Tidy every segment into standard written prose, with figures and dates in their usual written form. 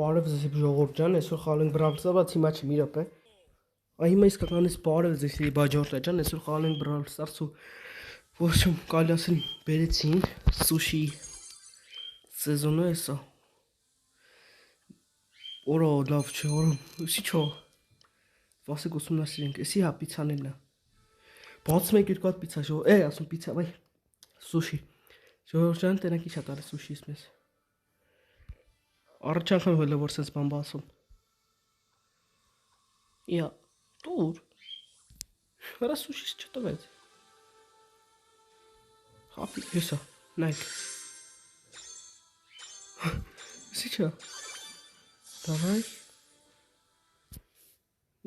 Բարև ձեզ ժողովուրդ ջան, այսօր խաղալ ենք Brawl Stars-ը, բացի մաչը մի րոպե։ Հիմա իսկականից բարև ձեզ բաջորդ ջան, այսօր խաղալ ենք Brawl Stars-ը, ոչմ կարելի ասել բերեցին սուշի սեզոնը էսա։ Օրո լավ չէ, օրո, ուսի չո։ Վասիկ ուսումնասիրենք, էսի հա պիցաներն է։ Բացում ենք երկու հատ պիցա, ասում պիցա, վայ, սուշի։ Ժողովուրդ ջան, տենակ ի՞նչ է տալիս սուշիս մեզ։ Առաջ անգամ հələ որ sense բան բասում։ Իա, դուր։ Հələ սուշիս չտվեց։ Հապի, հեսա, նայք։ Սի չա։ Դավայ։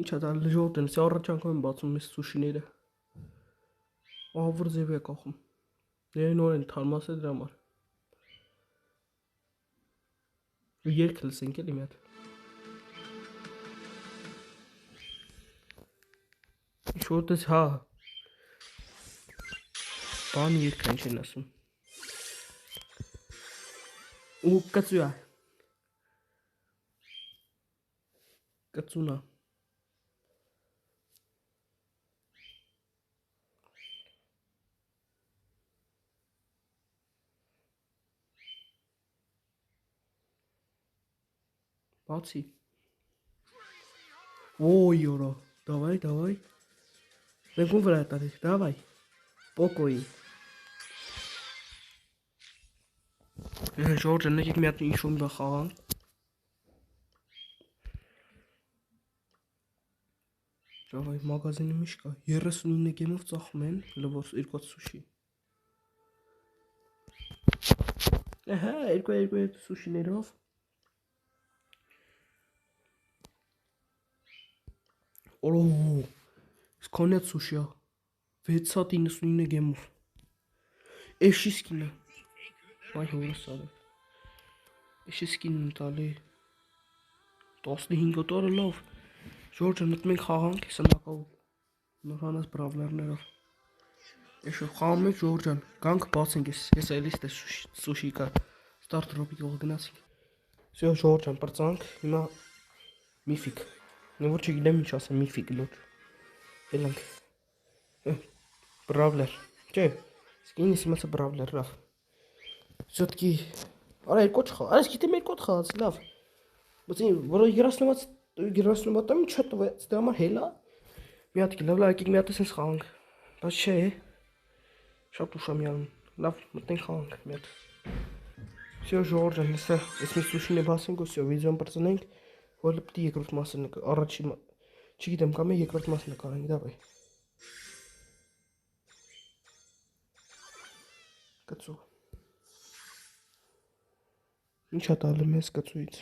Ինչ է դա ժողովուրդ են, սա առաջ անգամ եմ բացում մեզ սուշիները։ Ահա որ ձև է կախում։ Նոր են թարմասը դրա համար։ Երկը լսենք էլի մի հատ։ Ինչ-որ տես հա։ Բան երկը ինչ են ասում։ Ու կծու է։ Կծուն է։ Բացի։ Ոյ օրո, դավայ, դավայ։ Մենք ում վրա է տալիս, դավայ։ Պոկոյի։ Ժողովուրդ ջան, եկեք մի հատ ինչ-որ մի բան խաղանք։ Դավայ, մագազինը միշտ կա, 39 գեմով ծախում են, լվոր երկու հատ սուշի։ Ահա, երկու սուշիներով։ Օրո, սկոնյա սուշիա, 6 հատ 99 գեմով։ Էշի սկինը։ Այ հորս արև։ Էշի սկինն տալի 15 դոլար լավ։ Ժորժ մտնում ենք խաղանք, սնակով նորանաս բրավլերներով։ Էշո խաղում ենք Ժորժ ջան, գանք բացենք ես էլիստ է սուշի կա ստարտ դրոպի կողը գնացինք։ Всё Ժորժ ջան, պրծանք, հիմա միֆիկ։ Նոր չգիտեմ ինչ ասեմ, միֆիկ լոտ։ Ելանք։ Բրավլեր։ Չէ, սկինս իմացա բրավլեր, լավ։ Всё-таки արա երկու չխաղ, այս գիտեմ երկու խաղաց, լավ։ Բայց որ 30 մատամ ինչ տվեց, դրա համար հելա։ Մի հատ լավ, եկեք մի հատ էս խաղանք։ Բայց չէ։ Շատ ուշամյալն։ Լավ, մտնենք խաղանք մի հատ։ Всё Ժորժ ջան, հեսա, ես մի սուշին է բասենք ու всё, վիդեոն բրծնենք, որ պիտի երկրորդ մասը առաջի չգիտեմ, կամ է երկրորդ մասը նկարենք, դավայ։ Կծու։ Ինչ է տալի մեզ կծուից։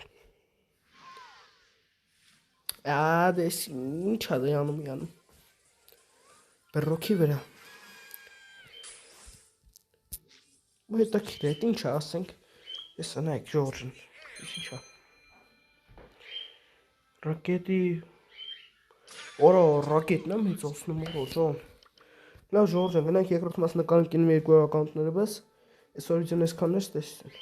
Դես ինչ է անում յանում։ Բրոքի վրա։ Ու հետաքրքիր է, ինչ է ասենք։ Ես նայեք Ժորժն։ Ինչ է։ Ռակետի Օրո ռակետն է մեծացնում օրո ջան։ Լավ Ժորժ ջան, գնանք երկրորդ մասը նկարենք իմ երկու ակաունտները, բայց այս օրիջին այսքանն է տեսնեն։